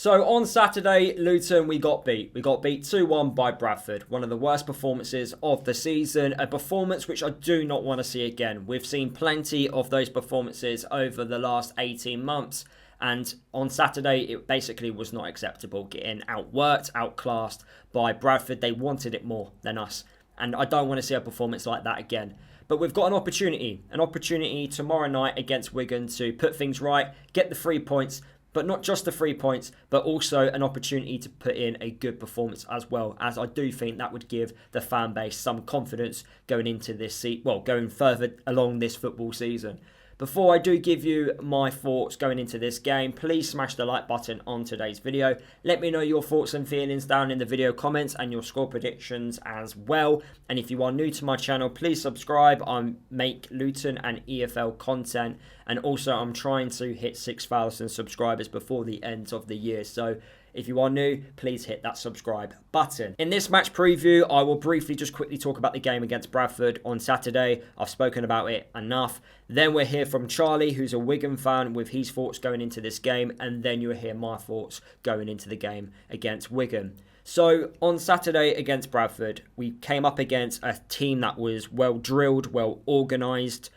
So on Saturday, Luton, we got beat. We got beat 2-1 by Bradford. One of the worst performances of the season. A performance which I do not want to see again. We've seen plenty of those performances over the last 18 months. And on Saturday, it basically was not acceptable. Getting outworked, outclassed by Bradford. They wanted it more than us. And I don't want to see a performance like that again. But we've got an opportunity tomorrow night against Wigan to put things right, get the 3 points, but not just the 3 points, but also an opportunity to put in a good performance as well, as I do think that would give the fan base some confidence going into this going further along this football season. Before I do give you my thoughts going into this game, please smash the like button on today's video. Let me know your thoughts and feelings down in the video comments and your score predictions as well. And if you are new to my channel, please subscribe. I make Luton and EFL content. And also I'm trying to hit 6,000 subscribers before the end of the year. So if you are new, please hit that subscribe button. In this match preview, I will briefly just quickly talk about the game against Bradford on Saturday. I've spoken about it enough. Then we'll hear from Charlie, who's a Wigan fan, with his thoughts going into this game. And then you'll hear my thoughts going into the game against Wigan. So on Saturday against Bradford, we came up against a team that was well drilled, well organised.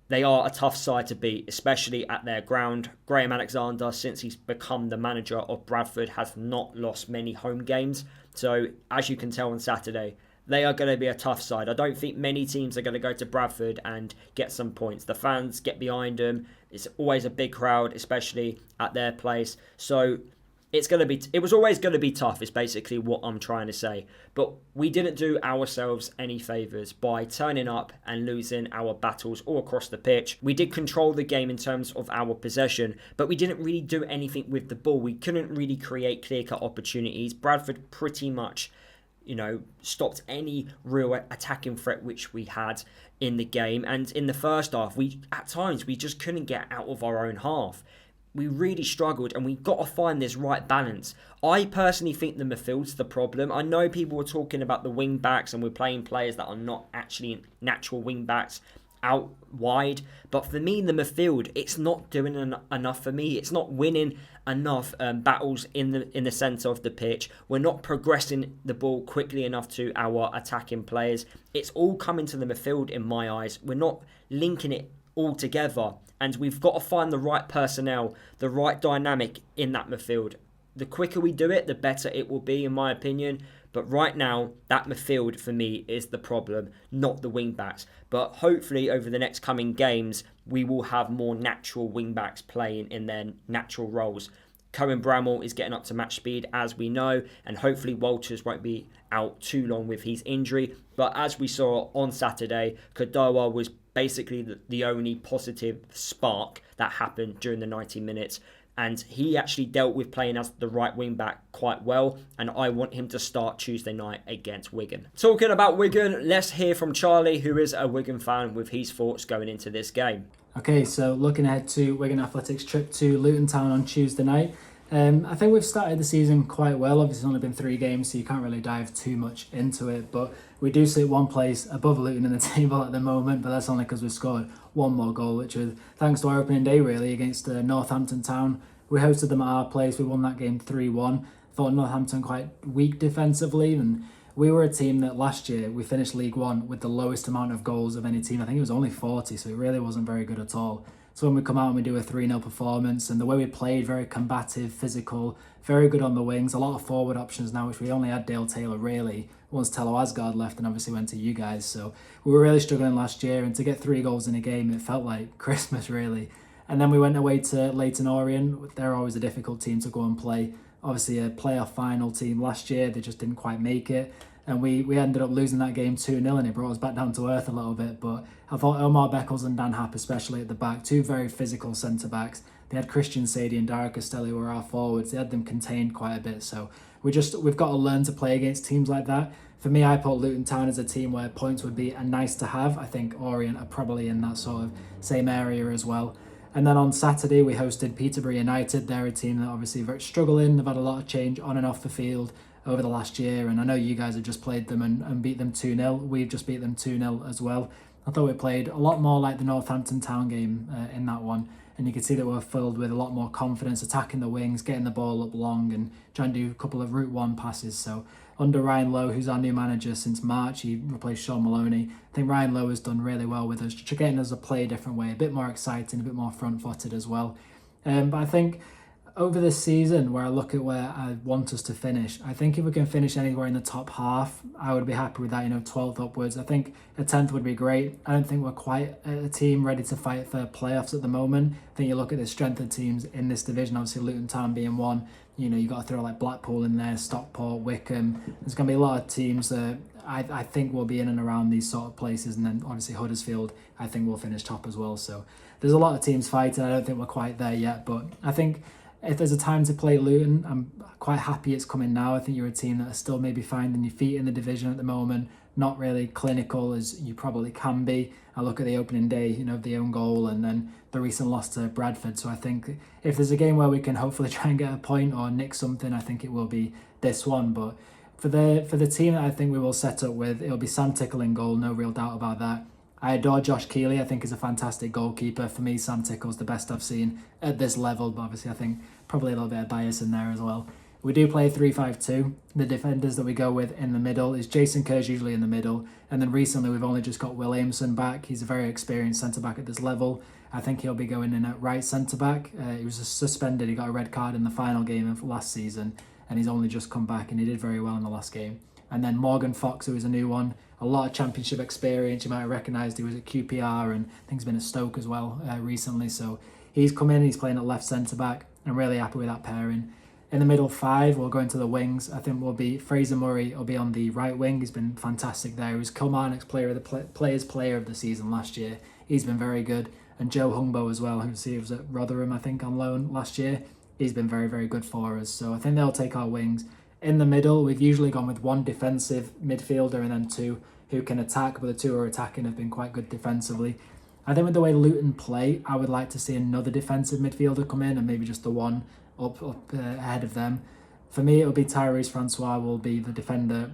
They are a tough side to beat, especially at their ground. Graham Alexander, since he's become the manager of Bradford, has not lost many home games. So, as you can tell on Saturday, they are going to be a tough side. I don't think many teams are going to go to Bradford and get some points. The fans get behind them. It's always a big crowd, especially at their place. So, it was always going to be tough, is basically what I'm trying to say. But we didn't do ourselves any favours by turning up and losing our battles all across the pitch. We did control the game in terms of our possession, but we didn't really do anything with the ball. We couldn't really create clear-cut opportunities. Bradford pretty much, stopped any real attacking threat which we had in the game. And in the first half, at times we just couldn't get out of our own half. We really struggled, and we've got to find this right balance. I personally think the midfield's the problem. I know people were talking about the wing backs, and we're playing players that are not actually natural wing backs out wide. But for me, the midfield, it's not doing enough for me. It's not winning enough battles in the centre of the pitch. We're not progressing the ball quickly enough to our attacking players. It's all coming to the midfield in my eyes. We're not linking it all together. And we've got to find the right personnel, the right dynamic in that midfield. The quicker we do it, the better it will be, in my opinion. But right now, that midfield for me is the problem, not the wing-backs. But hopefully, over the next coming games, we will have more natural wing-backs playing in their natural roles. Cohen Bramall is getting up to match speed, as we know, and hopefully Walters won't be out too long with his injury. But as we saw on Saturday, Kadoa was basically the only positive spark that happened during the 90 minutes. And he actually dealt with playing as the right wing back quite well. And I want him to start Tuesday night against Wigan. Talking about Wigan, let's hear from Charlie, who is a Wigan fan, with his thoughts going into this game. Okay, so looking ahead to Wigan Athletic's trip to Luton Town on Tuesday night. I think we've started the season quite well. Obviously, it's only been 3 games, so you can't really dive too much into it. But we do sit one place above Luton in the table at the moment, but that's only because we've scored one more goal, which was thanks to our opening day, really, against Northampton Town. We hosted them at our place. We won that game 3-1. Thought Northampton quite weak defensively, and we were a team that last year we finished League One with the lowest amount of goals of any team. I think it was only 40, so it really wasn't very good at all. So when we come out and we do a 3-0 performance, and the way we played, very combative, physical, very good on the wings, a lot of forward options now, which we only had Dale Taylor really once Tello Asgard left and obviously went to you guys. So we were really struggling last year, and to get 3 goals in a game, it felt like Christmas really. And then we went away to Leyton Orient. They're always a difficult team to go and play. Obviously a playoff final team last year, they just didn't quite make it. And we ended up losing that game 2-0, and it brought us back down to earth a little bit. But I thought Omar Beckles and Dan Happ, especially at the back, 2 very physical centre-backs. They had Christian Sadie and Dara Costelli who were our forwards. They had them contained quite a bit. So we've got to learn to play against teams like that. For me, I put Luton Town as a team where points would be a nice to have. I think Orient are probably in that sort of same area as well. And then on Saturday, we hosted Peterborough United. They're a team that obviously very struggling. They've had a lot of change on and off the field over the last year, and I know you guys have just played them and beat them 2-0. We've just beat them 2-0 as well. I thought we played a lot more like the Northampton Town game in that one, and you can see that we're filled with a lot more confidence, attacking the wings, getting the ball up long and trying to do a couple of route one passes. So under Ryan Lowe, who's our new manager since March, he replaced Shaun Maloney. I think Ryan Lowe has done really well with us, getting us to play a different way, a bit more exciting, a bit more front-footed as well. But I think over this season, where I look at where I want us to finish, I think if we can finish anywhere in the top half, I would be happy with that, 12th upwards. I think a 10th would be great. I don't think we're quite a team ready to fight for playoffs at the moment. I think you look at the strength of teams in this division, obviously Luton Town being one, you got to throw like Blackpool in there, Stockport, Wickham. There's going to be a lot of teams that I think will be in and around these sort of places, and then obviously Huddersfield, I think will finish top as well. So there's a lot of teams fighting. I don't think we're quite there yet, but I think if there's a time to play Luton, I'm quite happy it's coming now. I think you're a team that are still maybe finding your feet in the division at the moment, not really clinical as you probably can be. I look at the opening day, the own goal, and then the recent loss to Bradford. So I think if there's a game where we can hopefully try and get a point or nick something, I think it will be this one. But for the team that I think we will set up with, it'll be Sam Tickle in goal, no real doubt about that. I adore Josh Keeley. I think he's a fantastic goalkeeper. For me, Sam Tickle's the best I've seen at this level, but obviously I think probably a little bit of bias in there as well. We do play 3-5-2. The defenders that we go with in the middle is Jason Kerr's usually in the middle, and then recently we've only just got Williamson back. He's a very experienced centre-back at this level. I think he'll be going in at right centre-back. He was suspended. He got a red card in the final game of last season, and he's only just come back, and he did very well in the last game. And then Morgan Fox, who is a new one, a lot of championship experience. You might have recognised he was at QPR and I think he's been at Stoke as well recently. So he's come in, he's playing at left centre-back. I'm really happy with that pairing. In the middle five, we'll go into the wings. I think we'll be Fraser Murray will be on the right wing. He's been fantastic there. He was Kilmarnock's player of the season last year. He's been very good. And Joe Hungbo as well, who was at Rotherham, I think, on loan last year. He's been very, very good for us. So I think they'll take our wings. In the middle, we've usually gone with one defensive midfielder and then two who can attack, but the two who are attacking have been quite good defensively. I think with the way Luton play, I would like to see another defensive midfielder come in and maybe just the one up ahead of them. For me, it'll be Tyrese Francois will be the defender,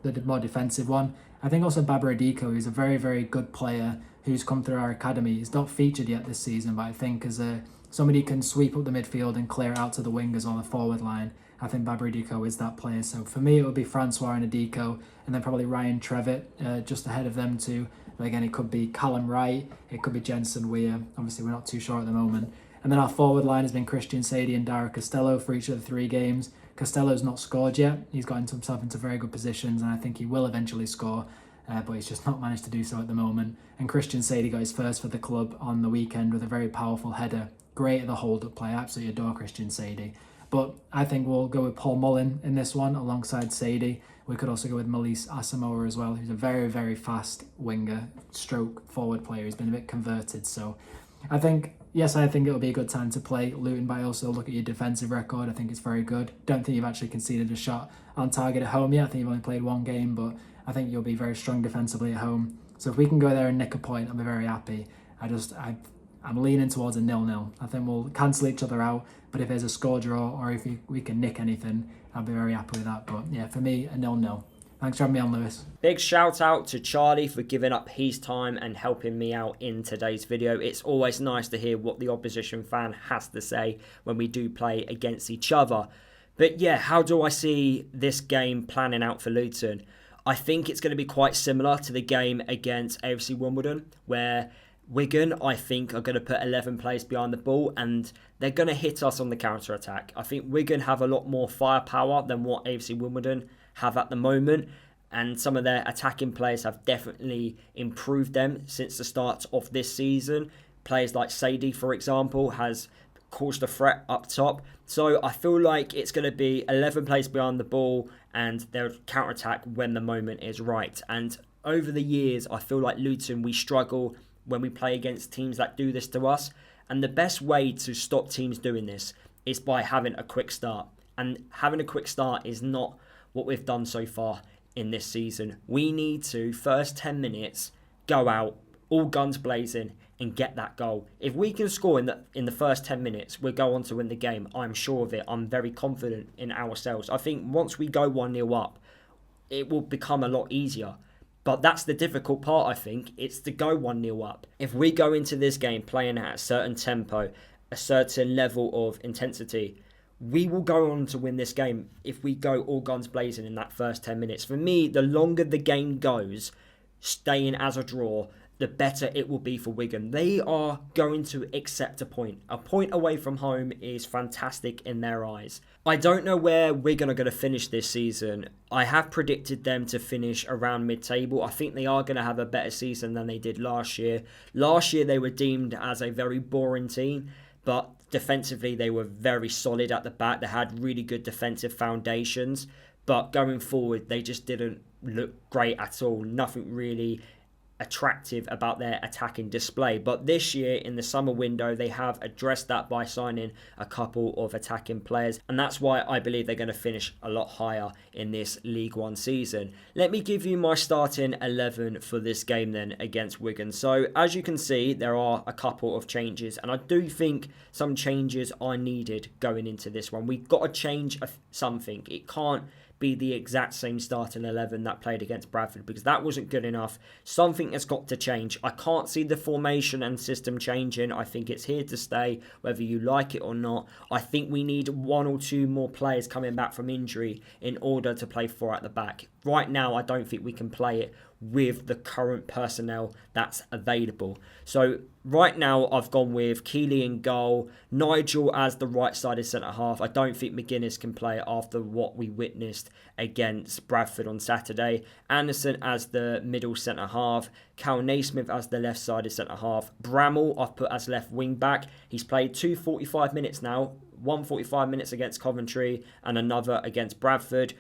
the more defensive one. I think also Baba Adiko, who's a very, very good player who's come through our academy. He's not featured yet this season, but I think as somebody who can sweep up the midfield and clear out to the wingers on the forward line, I think Baba Adiko is that player. So for me, it would be Francois and Adiko, and then probably Ryan Trevitt just ahead of them too. But again, it could be Callum Wright, it could be Jensen Weir. Obviously, we're not too sure at the moment. And then our forward line has been Christian Sadie and Dara Costello for each of the 3 games. Costello's not scored yet. He's got himself into very good positions, and I think he will eventually score, but he's just not managed to do so at the moment. And Christian Sadie got his first for the club on the weekend with a very powerful header. Great at the hold-up play. I absolutely adore Christian Sadie. But I think we'll go with Paul Mullin in this one alongside Sadie. We could also go with Melise Asamoah as well, who's a very, very fast winger, stroke forward player. He's been a bit converted. So I think it'll be a good time to play Luton, but I also look at your defensive record. I think it's very good. Don't think you've actually conceded a shot on target at home yet. I think you've only played 1 game, but I think you'll be very strong defensively at home. So if we can go there and nick a point, I'll be very happy. I'm leaning towards a 0-0. I think we'll cancel each other out, but if there's a score draw or if we can nick anything, I'll be very happy with that. But yeah, for me, a 0-0. Thanks for having me on, Lewis. Big shout out to Charlie for giving up his time and helping me out in today's video. It's always nice to hear what the opposition fan has to say when we do play against each other. But yeah, how do I see this game planning out for Luton? I think it's going to be quite similar to the game against AFC Wimbledon, where Wigan, I think, are going to put 11 players behind the ball and they're going to hit us on the counter-attack. I think Wigan have a lot more firepower than what AFC Wimbledon have at the moment, and some of their attacking players have definitely improved them since the start of this season. Players like Sadie, for example, has caused a threat up top. So I feel like it's going to be 11 players behind the ball and their counter-attack when the moment is right. And over the years, I feel like Luton, we struggle when we play against teams that do this to us. And the best way to stop teams doing this is by having a quick start. And having a quick start is not what we've done so far in this season. We need to, first 10 minutes, go out, all guns blazing, and get that goal. If we can score in the first 10 minutes, we'll go on to win the game. I'm sure of it. I'm very confident in ourselves. I think once we go 1-0 up, it will become a lot easier. But that's the difficult part, I think. It's to go 1-0 up. If we go into this game playing at a certain tempo, a certain level of intensity, we will go on to win this game if we go all guns blazing in that first 10 minutes. For me, the longer the game goes, staying as a draw, the better it will be for Wigan. They are going to accept a point. A point away from home is fantastic in their eyes. I don't know where Wigan are going to finish this season. I have predicted them to finish around mid-table. I think they are going to have a better season than they did last year. Last year they were deemed as a very boring team, but defensively they were very solid at the back. They had really good defensive foundations, but going forward they just didn't look great at all. Nothing really attractive about their attacking display. But this year in the summer window they have addressed that by signing a couple of attacking players, and that's why I believe they're going to finish a lot higher in this League One season. Let me give you my starting 11 for this game then against Wigan. So as you can see, there are a couple of changes, and I do think some changes are needed going into this one. We've got to change something. It can't be the exact same starting 11 that played against Bradford, because that wasn't good enough. Something has got to change. I can't see the formation and system changing. I think it's here to stay, whether you like it or not. I think we need 1 or 2 more players coming back from injury in order to play 4 at the back. Right now, I don't think we can play it with the current personnel that's available. So right now I've gone with Keeley in goal, Nigel as the right-sided centre-half. I don't think McGuinness can play after what we witnessed against Bradford on Saturday. Anderson as the middle centre-half, Cal Naismith as the left-sided centre-half. Bramall I've put as left wing-back. He's played 2 45 minutes now, 1 45 minutes against Coventry and another against Bradford.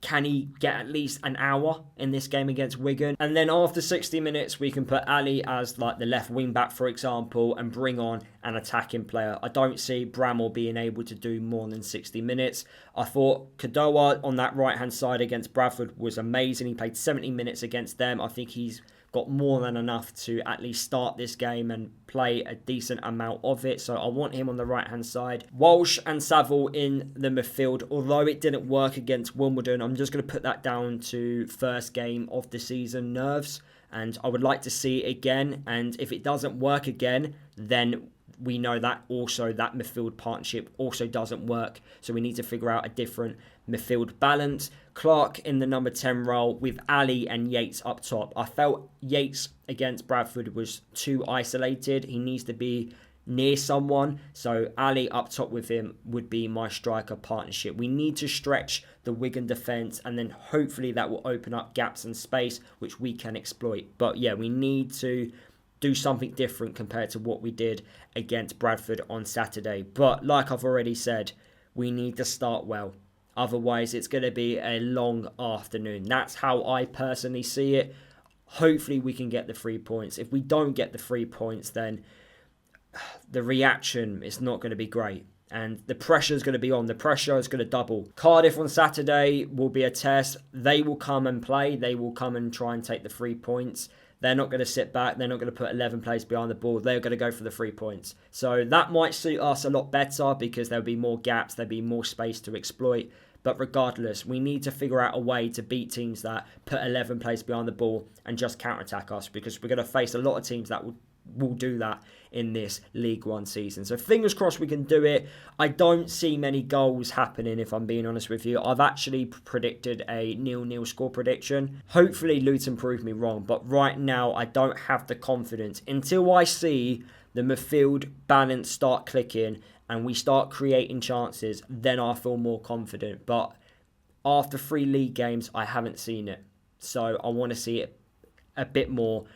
Can he get at least an hour in this game against Wigan? And then after 60 minutes, we can put Ali as like the left wing back, for example, and bring on an attacking player. I don't see Bramall being able to do more than 60 minutes. I thought Kadoa on that right-hand side against Bradford was amazing. He played 70 minutes against them. I think he's got more than enough to at least start this game and play a decent amount of it. So I want him on the right-hand side. Walsh and Saville in the midfield. Although it didn't work against Wimbledon, I'm just going to put that down to first game of the season nerves. And I would like to see it again. And if it doesn't work again, then we know that also that midfield partnership also doesn't work. So we need to figure out a different midfield balance. Clark in the number 10 role with Ali and Yates up top. I felt Yates against Bradford was too isolated. He needs to be near someone. So Ali up top with him would be my striker partnership. We need to stretch the Wigan defence, and then hopefully that will open up gaps and space which we can exploit. But yeah, we need to do something different compared to what we did against Bradford on Saturday. But like I've already said, we need to start well. Otherwise, it's going to be a long afternoon. That's how I personally see it. Hopefully, we can get the 3 points. If we don't get the 3 points, then the reaction is not going to be great. And the pressure is going to be on. The pressure is going to double. Cardiff on Saturday will be a test. They will come and play. They will come and try and take the 3 points. They're not going to sit back. They're not going to put 11 players behind the ball. They're going to go for the 3 points. So that might suit us a lot better because there'll be more gaps. There'll be more space to exploit. But regardless, we need to figure out a way to beat teams that put 11 players behind the ball and just counter-attack us, because we're going to face a lot of teams that will do that in this League One season. So fingers crossed we can do it. I don't see many goals happening, if I'm being honest with you. I've actually predicted a 0-0 score prediction. Hopefully Luton prove me wrong, but right now I don't have the confidence. Until I see the midfield balance start clicking and we start creating chances, then I feel more confident. But after 3 league games, I haven't seen it. So I want to see it a bit more.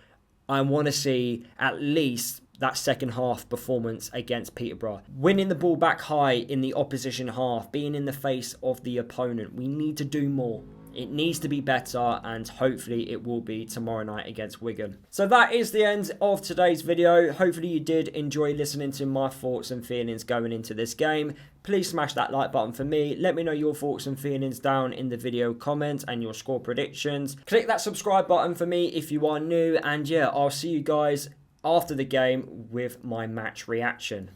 I want to see at least that second half performance against Peterborough. Winning the ball back high in the opposition half, being in the face of the opponent. We need to do more. It needs to be better, and hopefully it will be tomorrow night against Wigan. So that is the end of today's video. Hopefully you did enjoy listening to my thoughts and feelings going into this game. Please smash that like button for me. Let me know your thoughts and feelings down in the video comments and your score predictions. Click that subscribe button for me if you are new, and yeah, I'll see you guys after the game with my match reaction.